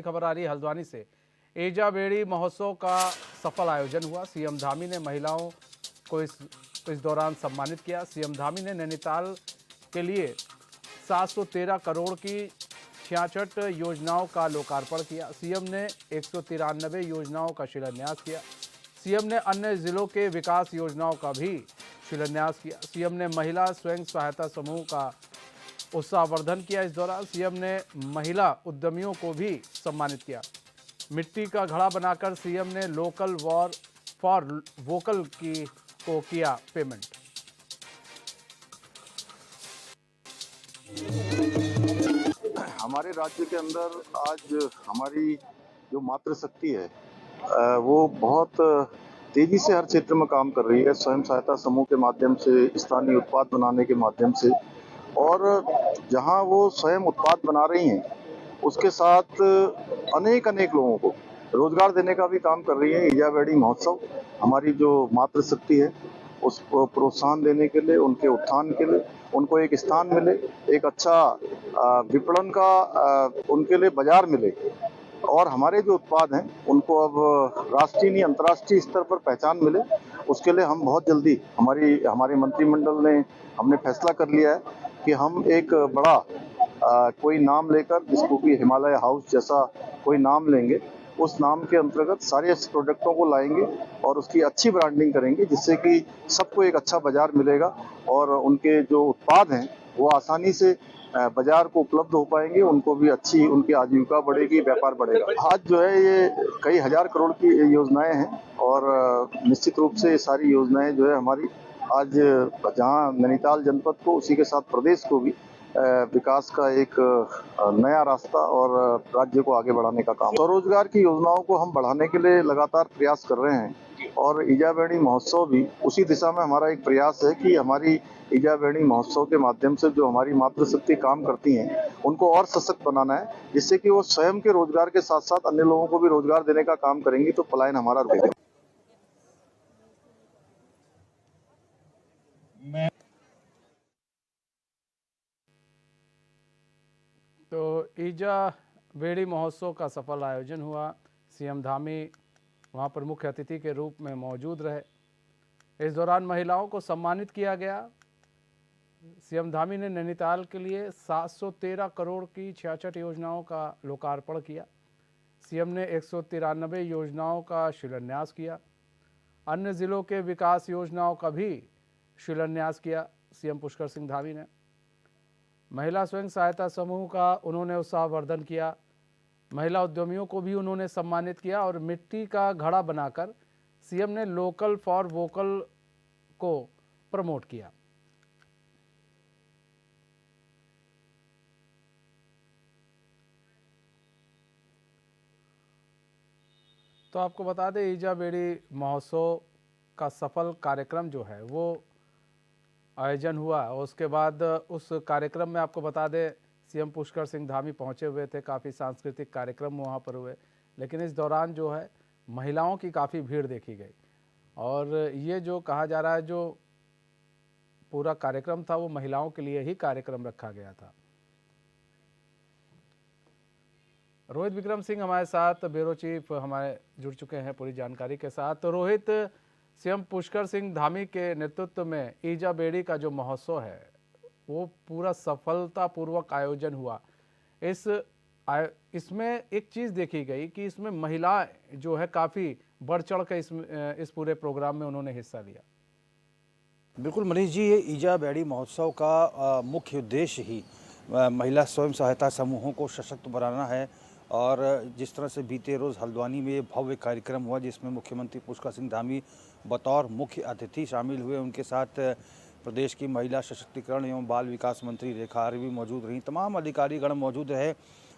खबर आ रही है हल्द्वानी से। ईजा बेड़ी महोत्सव का सफल आयोजन हुआ। सीएम धामी ने महिलाओं को इस दौरान सम्मानित किया। सीएम धामी ने नैनीताल के लिए 713 करोड़ की 66 योजनाओं का लोकार्पण किया। सीएम ने 193 योजनाओं का शिलान्यास किया। सीएम ने अन्य जिलों के विकास योजनाओं का भी शिलान्यास किया। सीएम ने महिला स्वयं सहायता समूह का उत्साहवर्धन किया। इस दौरान सीएम ने महिला उद्यमियों को भी सम्मानित किया। मिट्टी का घड़ा बनाकर सीएम ने लोकल फॉर वोकल को किया पेमेंट। हमारे राज्य के अंदर आज हमारी जो मातृशक्ति है वो बहुत तेजी से हर क्षेत्र में काम कर रही है। स्वयं सहायता समूह के माध्यम से, स्थानीय उत्पाद बनाने के माध्यम से, और जहां वो स्वयं उत्पाद बना रही हैं उसके साथ अनेक लोगों को रोजगार देने का भी काम कर रही है। ईजा बेड़ी महोत्सव हमारी जो मातृशक्ति है उसको प्रोत्साहन देने के लिए, उनके उत्थान के लिए, उनको एक स्थान मिले, एक अच्छा विपणन का उनके लिए बाजार मिले, और हमारे जो उत्पाद हैं उनको अब राष्ट्रीय नहीं अंतर्राष्ट्रीय स्तर पर पहचान मिले। उसके लिए हम बहुत जल्दी हमारे मंत्रिमंडल ने हमने फैसला कर लिया है कि हम एक बड़ा कोई नाम लेकर, जिसको कि हिमालय हाउस जैसा कोई नाम लेंगे, उस नाम के अंतर्गत सारे प्रोडक्टों को लाएंगे और उसकी अच्छी ब्रांडिंग करेंगे, जिससे कि सबको एक अच्छा बाजार मिलेगा और उनके जो उत्पाद हैं वो आसानी से बाजार को उपलब्ध हो पाएंगे। उनको भी अच्छी उनकी आजीविका बढ़ेगी, व्यापार बढ़ेगा। आज जो है ये कई हजार करोड़ की योजनाएं हैं और निश्चित रूप से ये सारी योजनाएं जो है हमारी आज जहां नैनीताल जनपद को, उसी के साथ प्रदेश को भी विकास का एक नया रास्ता और राज्य को आगे बढ़ाने का काम। स्वरोजगार की योजनाओं को हम बढ़ाने के लिए लगातार प्रयास कर रहे हैं और ईजा बेड़ी महोत्सव भी उसी दिशा में हमारा एक प्रयास है कि हमारी ईजा बेड़ी महोत्सव के माध्यम से जो हमारी मातृशक्ति काम करती हैं उनको और सशक्त बनाना है, जिससे कि वो स्वयं के रोजगार के साथ साथ अन्य लोगों को भी रोजगार देने का काम करेंगी, तो पलायन हमारा रुकेगा। तो ईजा बेड़ी महोत्सव का सफल आयोजन हुआ। सीएम धामी वहां पर मुख्य अतिथि के रूप में मौजूद रहे। इस दौरान महिलाओं को सम्मानित किया गया। सीएम धामी ने नैनीताल के लिए 713 करोड़ की 66 योजनाओं का लोकार्पण किया। सीएम ने 193 योजनाओं का शिलान्यास किया। अन्य जिलों के विकास योजनाओं का भी शिलान्यास किया। सीएम पुष्कर सिंह धामी ने महिला स्वयं सहायता समूह का उन्होंने उत्साहवर्धन किया। महिला उद्यमियों को भी उन्होंने सम्मानित किया और मिट्टी का घड़ा बनाकर सीएम ने लोकल फॉर वोकल को प्रमोट किया। तो आपको बता दें, ईजा बेड़ी महोत्सव का सफल कार्यक्रम जो है वो आयोजन हुआ और उसके बाद उस कार्यक्रम में आपको बता दें सीएम पुष्कर सिंह धामी पहुंचे हुए थे। काफ़ी सांस्कृतिक कार्यक्रम वहां पर हुए, लेकिन इस दौरान जो है महिलाओं की काफ़ी भीड़ देखी गई और ये जो कहा जा रहा है जो पूरा कार्यक्रम था वो महिलाओं के लिए ही कार्यक्रम रखा गया था। रोहित विक्रम सिंह हमारे साथ, ब्यूरो चीफ हमारे जुड़ चुके हैं पूरी जानकारी के साथ। तो रोहित, सीएम पुष्कर सिंह धामी के नेतृत्व में ईजा बेड़ी का जो महोत्सव है वो पूरा सफलतापूर्वक आयोजन हुआ। इसमें एक चीज़ देखी गई कि इसमें महिलाएं जो है काफ़ी बढ़ चढ़ कर इस पूरे प्रोग्राम में उन्होंने हिस्सा लिया। बिल्कुल मनीष जी, ये ईजा बेड़ी महोत्सव का मुख्य उद्देश्य ही महिला स्वयं सहायता समूहों को सशक्त बनाना है। और जिस तरह से बीते रोज़ हल्द्वानी में भव्य कार्यक्रम हुआ जिसमें मुख्यमंत्री पुष्कर सिंह धामी बतौर मुख्य अतिथि शामिल हुए, उनके साथ प्रदेश की महिला सशक्तिकरण एवं बाल विकास मंत्री रेखा आर्य भी मौजूद रहीं, तमाम अधिकारीगण मौजूद रहे।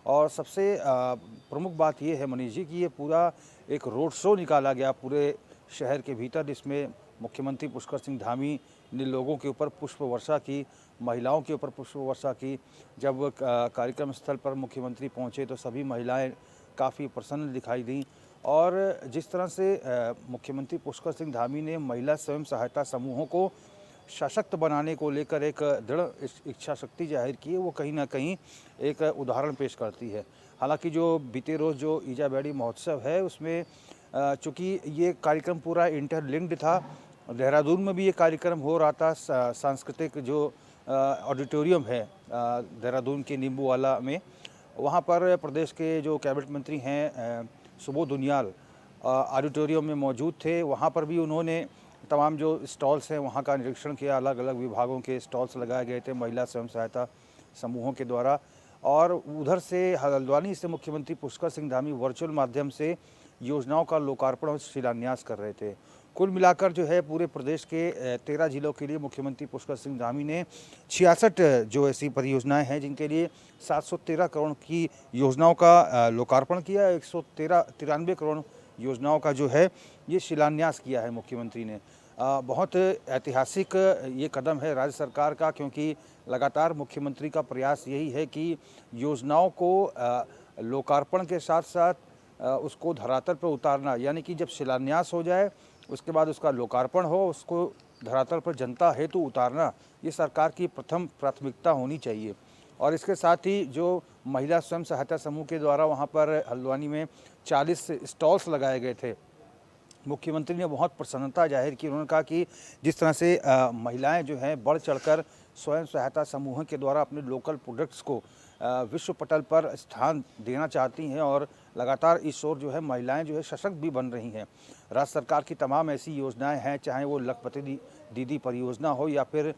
और सबसे प्रमुख बात ये है मनीष जी कि ये पूरा एक रोड शो निकाला गया पूरे शहर के भीतर, जिसमें मुख्यमंत्री पुष्कर सिंह धामी ने लोगों के ऊपर पुष्प वर्षा की, महिलाओं के ऊपर पुष्प वर्षा की। जब कार्यक्रम स्थल पर मुख्यमंत्री पहुंचे तो सभी महिलाएं काफ़ी प्रसन्न दिखाई दी। और जिस तरह से मुख्यमंत्री पुष्कर सिंह धामी ने महिला स्वयं सहायता समूहों को सशक्त बनाने को लेकर एक दृढ़ इच्छा शक्ति जाहिर की है, वो कहीं ना कहीं एक उदाहरण पेश करती है। हालांकि जो बीते रोज़ जो ईजा बेड़ी महोत्सव है उसमें चूँकि ये कार्यक्रम पूरा इंटरलिंक्ड था, देहरादून में भी ये कार्यक्रम हो रहा था। सांस्कृतिक जो ऑडिटोरियम है देहरादून के नींबूवाला में, वहाँ पर प्रदेश के जो कैबिनेट मंत्री हैं सुबोध उनियाल ऑडिटोरियम में मौजूद थे। वहाँ पर भी उन्होंने तमाम जो स्टॉल्स हैं वहाँ का निरीक्षण किया। अलग अलग विभागों के स्टॉल्स लगाए गए थे महिला स्वयं सहायता समूहों के द्वारा। और उधर से हल्द्वानी से मुख्यमंत्री पुष्कर सिंह धामी वर्चुअल माध्यम से योजनाओं का लोकार्पण और शिलान्यास कर रहे थे। कुल मिलाकर जो है पूरे प्रदेश के 13 जिलों के लिए मुख्यमंत्री पुष्कर सिंह धामी ने 66 जो ऐसी परियोजनाएं हैं जिनके लिए 713 करोड़ की योजनाओं का लोकार्पण किया। 193 करोड़ योजनाओं का जो है ये शिलान्यास किया है मुख्यमंत्री ने। बहुत ऐतिहासिक ये कदम है राज्य सरकार का, क्योंकि लगातार मुख्यमंत्री का प्रयास यही है कि योजनाओं को लोकार्पण के साथ साथ उसको धरातल पर उतारना, यानी कि जब शिलान्यास हो जाए उसके बाद उसका लोकार्पण हो, उसको धरातल पर जनता हेतु उतारना, ये सरकार की प्रथम प्राथमिकता होनी चाहिए। और इसके साथ ही जो महिला स्वयं सहायता समूह के द्वारा वहाँ पर हल्द्वानी में 40 स्टॉल्स लगाए गए थे, मुख्यमंत्री ने बहुत प्रसन्नता जाहिर की। उन्होंने कहा कि जिस तरह से महिलाएं जो हैं बढ़ चढ़कर स्वयं सहायता समूहों के द्वारा अपने लोकल प्रोडक्ट्स को विश्व पटल पर स्थान देना चाहती हैं और लगातार इस ओर जो है महिलाएं जो है सशक्त भी बन रही हैं। राज्य सरकार की तमाम ऐसी योजनाएं हैं, चाहे वो लखपति दीदी परियोजना हो या फिर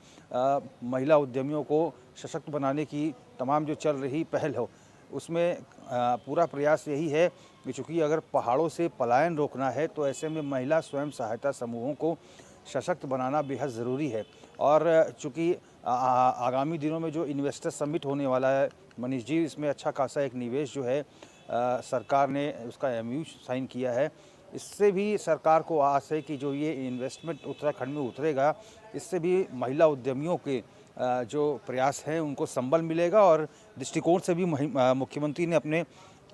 महिला उद्यमियों को सशक्त बनाने की तमाम जो चल रही पहल हो, उसमें पूरा प्रयास यही है कि चूँकि अगर पहाड़ों से पलायन रोकना है तो ऐसे में महिला स्वयं सहायता समूहों को सशक्त बनाना बेहद ज़रूरी है। और चूँकि आगामी दिनों में जो इन्वेस्टर समिट होने वाला है मनीष जी, इसमें अच्छा खासा एक निवेश जो है सरकार ने उसका एमओयू साइन किया है। इससे भी सरकार को आस है कि जो ये इन्वेस्टमेंट उत्तराखंड में उतरेगा, इससे भी महिला उद्यमियों के जो प्रयास हैं उनको संबल मिलेगा। और दृष्टिकोण से भी मुख्यमंत्री ने अपने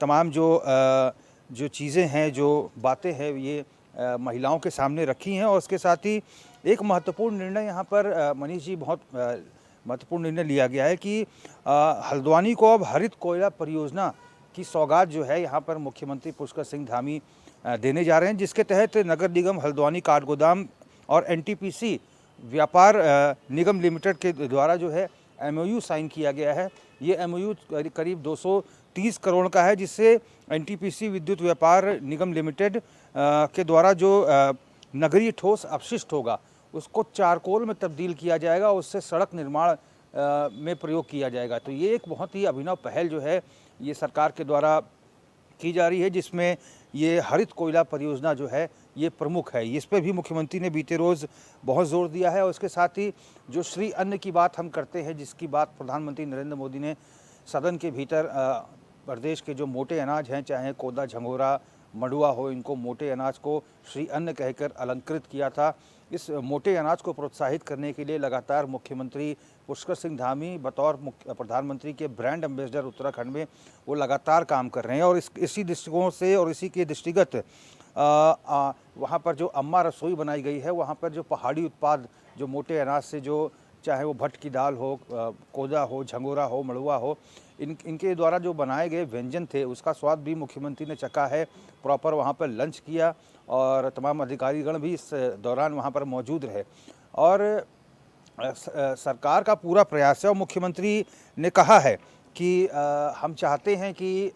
तमाम जो चीज़ें हैं, जो बातें हैं, ये महिलाओं के सामने रखी हैं। और उसके साथ ही एक महत्वपूर्ण निर्णय यहाँ पर मनीष जी, बहुत महत्वपूर्ण निर्णय लिया गया है कि हल्द्वानी को अब हरित कोयला परियोजना की सौगात जो है यहाँ पर मुख्यमंत्री पुष्कर सिंह धामी देने जा रहे हैं, जिसके तहत नगर निगम हल्द्वानी काठगोदाम और एनटीपीसी व्यापार निगम लिमिटेड के द्वारा जो है एमओयू साइन किया गया है। ये एमओयू करीब 230 करोड़ का है, जिससे एनटीपीसी विद्युत व्यापार निगम लिमिटेड के द्वारा जो नगरीय ठोस अपशिष्ट होगा उसको चारकोल में तब्दील किया जाएगा, उससे सड़क निर्माण में प्रयोग किया जाएगा। तो ये एक बहुत ही अभिनव पहल जो है ये सरकार के द्वारा की जा रही है, जिसमें ये हरित कोयला परियोजना जो है ये प्रमुख है। इस पर भी मुख्यमंत्री ने बीते रोज़ बहुत जोर दिया है। और उसके साथ ही जो श्री अन्न की बात हम करते हैं, जिसकी बात प्रधानमंत्री नरेंद्र मोदी ने सदन के भीतर प्रदेश के जो मोटे अनाज हैं, चाहे कोदा, झंगोरा, मड़ुआ हो, इनको मोटे अनाज को श्री अन्न कहकर अलंकृत किया था। इस मोटे अनाज को प्रोत्साहित करने के लिए लगातार मुख्यमंत्री पुष्कर सिंह धामी बतौर प्रधानमंत्री के ब्रांड एम्बेसडर उत्तराखंड में वो लगातार काम कर रहे हैं। और इसी दृष्टिकोण से और इसी के दृष्टिगत वहाँ पर जो अम्मा रसोई बनाई गई है, वहाँ पर जो पहाड़ी उत्पाद जो मोटे अनाज से, जो चाहे वो भट्ट की दाल हो, कोदा हो, झंगोरा हो, मड़ुआ हो, इनके द्वारा जो बनाए गए व्यंजन थे उसका स्वाद भी मुख्यमंत्री ने चखा है। प्रॉपर वहाँ पर लंच किया और तमाम अधिकारीगण भी इस दौरान वहाँ पर मौजूद रहे। और सरकार का पूरा प्रयास है और मुख्यमंत्री ने कहा है कि हम चाहते हैं कि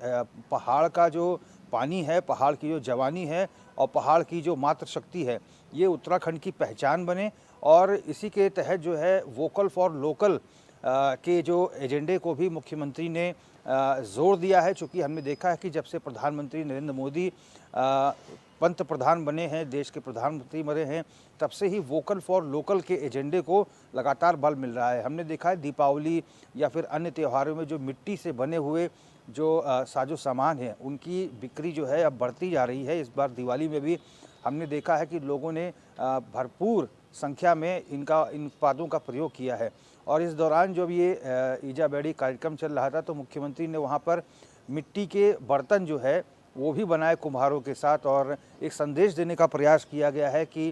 पहाड़ का जो पानी है, पहाड़ की जो जवानी है और पहाड़ की जो मातृशक्ति है, ये उत्तराखंड की पहचान बने। और इसी के तहत जो है वोकल फॉर लोकल के जो एजेंडे को भी मुख्यमंत्री ने जोर दिया है। चूँकि हमने देखा है कि जब से प्रधानमंत्री नरेंद्र मोदी पंत प्रधान बने हैं, देश के प्रधानमंत्री बने हैं, तब से ही वोकल फॉर लोकल के एजेंडे को लगातार बल मिल रहा है। हमने देखा है दीपावली या फिर अन्य त्योहारों में जो मिट्टी से बने हुए जो साजो सामान है, उनकी बिक्री जो है अब बढ़ती जा रही है। इस बार दिवाली में भी हमने देखा है कि लोगों ने भरपूर संख्या में इन उत्पादों का प्रयोग किया है। और इस दौरान जब ये ईजा बेड़ी कार्यक्रम चल रहा था तो मुख्यमंत्री ने वहाँ पर मिट्टी के बर्तन जो है वो भी बनाए कुम्हारों के साथ, और एक संदेश देने का प्रयास किया गया है कि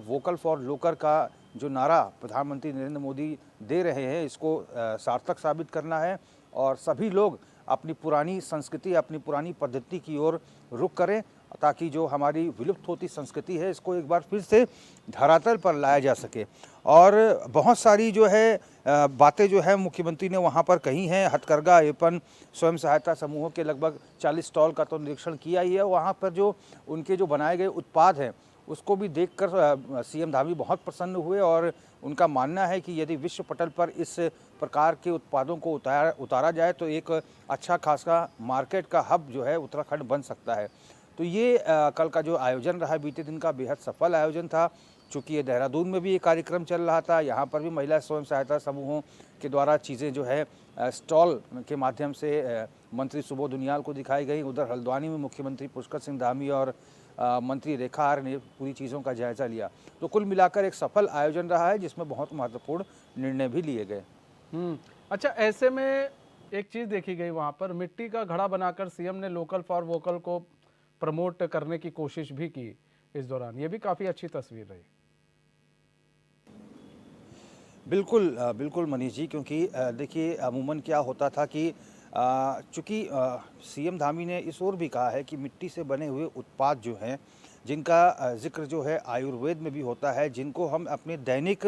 वोकल फॉर लोकल का जो नारा प्रधानमंत्री नरेंद्र मोदी दे रहे हैं, इसको सार्थक साबित करना है और सभी लोग अपनी पुरानी संस्कृति, अपनी पुरानी पद्धति की ओर रुख करें, ताकि जो हमारी विलुप्त होती संस्कृति है इसको एक बार फिर से धरातल पर लाया जा सके। और बहुत सारी जो है बातें जो है मुख्यमंत्री ने वहाँ पर कही हैं। हथकरघा एवं स्वयं सहायता समूहों के लगभग 40 स्टॉल का तो निरीक्षण किया ही है। वहाँ पर जो उनके जो बनाए गए उत्पाद हैं उसको भी देखकर सीएम धामी बहुत प्रसन्न हुए और उनका मानना है कि यदि विश्व पटल पर इस प्रकार के उत्पादों को उतारा जाए तो एक अच्छा खासा मार्केट का हब जो है उत्तराखंड बन सकता है। तो ये कल का जो आयोजन रहा बीते दिन का बेहद सफल आयोजन था। चूँकि ये देहरादून में भी ये कार्यक्रम चल रहा था, यहाँ पर भी महिला स्वयं सहायता समूहों के द्वारा चीज़ें जो है स्टॉल के माध्यम से मंत्री सुबोध उनियाल को दिखाई गई। उधर हल्द्वानी में मुख्यमंत्री पुष्कर सिंह धामी और मंत्री रेखा आर्य ने पूरी चीज़ों का जायज़ा लिया। तो कुल मिलाकर एक सफल आयोजन रहा है जिसमें बहुत महत्वपूर्ण निर्णय भी लिए गए। अच्छा, ऐसे में एक चीज़ देखी गई वहाँ पर मिट्टी का घड़ा बनाकर सीएम ने लोकल फॉर वोकल को प्रमोट करने की कोशिश भी की इस दौरान। ये भी काफ़ी अच्छी तस्वीर रही। बिल्कुल बिल्कुल मनीष जी, क्योंकि देखिए अमूमन क्या होता था कि चूँकि सीएम धामी ने इस ओर भी कहा है कि मिट्टी से बने हुए उत्पाद जो हैं जिनका जिक्र जो है आयुर्वेद में भी होता है, जिनको हम अपने दैनिक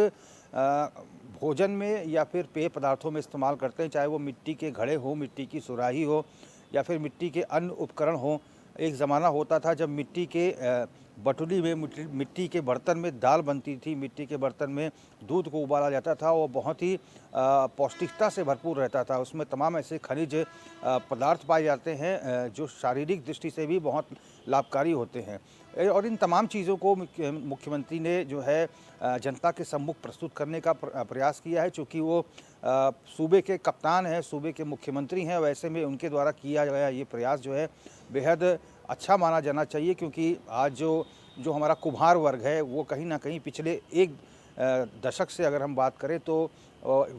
भोजन में या फिर पेय पदार्थों में इस्तेमाल करते हैं, चाहे वो मिट्टी के घड़े हो, मिट्टी की सुराही हो या फिर मिट्टी के अन्य उपकरण हों। एक ज़माना होता था जब मिट्टी के बटुली में मिट्टी के बर्तन में दाल बनती थी, मिट्टी के बर्तन में दूध को उबाला जाता था। वो बहुत ही पौष्टिकता से भरपूर रहता था। उसमें तमाम ऐसे खनिज पदार्थ पाए जाते हैं जो शारीरिक दृष्टि से भी बहुत लाभकारी होते हैं। और इन तमाम चीज़ों को मुख्यमंत्री ने जो है जनता के सम्मुख प्रस्तुत करने का प्रयास किया है। चूँकि वो सूबे के कप्तान हैं, सूबे के मुख्यमंत्री हैं, वैसे में उनके द्वारा किया गया ये प्रयास जो है बेहद अच्छा माना जाना चाहिए। क्योंकि आज जो हमारा कुम्हार वर्ग है वो कहीं ना कहीं पिछले एक दशक से अगर हम बात करें तो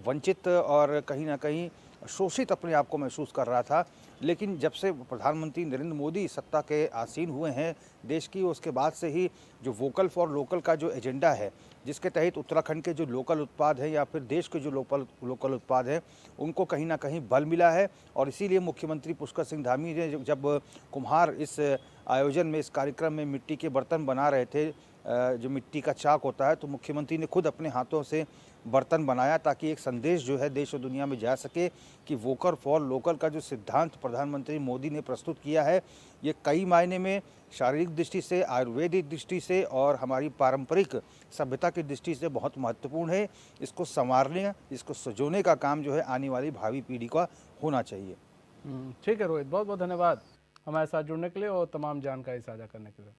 वंचित और कहीं ना कहीं शोषित अपने आप को महसूस कर रहा था। लेकिन जब से प्रधानमंत्री नरेंद्र मोदी सत्ता के आसीन हुए हैं देश की, उसके बाद से ही जो वोकल फॉर लोकल का जो एजेंडा है, जिसके तहत उत्तराखंड के जो लोकल उत्पाद हैं या फिर देश के जो लोकल उत्पाद हैं उनको कहीं ना कहीं बल मिला है। और इसीलिए मुख्यमंत्री पुष्कर सिंह धामी ने जब कुम्हार इस आयोजन में, इस कार्यक्रम में मिट्टी के बर्तन बना रहे थे, जो मिट्टी का चाक होता है, तो मुख्यमंत्री ने खुद अपने हाथों से बर्तन बनाया ताकि एक संदेश जो है देश और दुनिया में जा सके कि वोकल फॉर लोकल का जो सिद्धांत प्रधानमंत्री मोदी ने प्रस्तुत किया है ये कई मायने में शारीरिक दृष्टि से, आयुर्वेदिक दृष्टि से और हमारी पारंपरिक सभ्यता की दृष्टि से बहुत महत्वपूर्ण है। इसको संवारने, इसको सजोने का काम जो है आने वाली भावी पीढ़ी का होना चाहिए। ठीक है रोहित, बहुत बहुत धन्यवाद हमारे साथ जुड़ने के लिए और तमाम जानकारी साझा करने के लिए।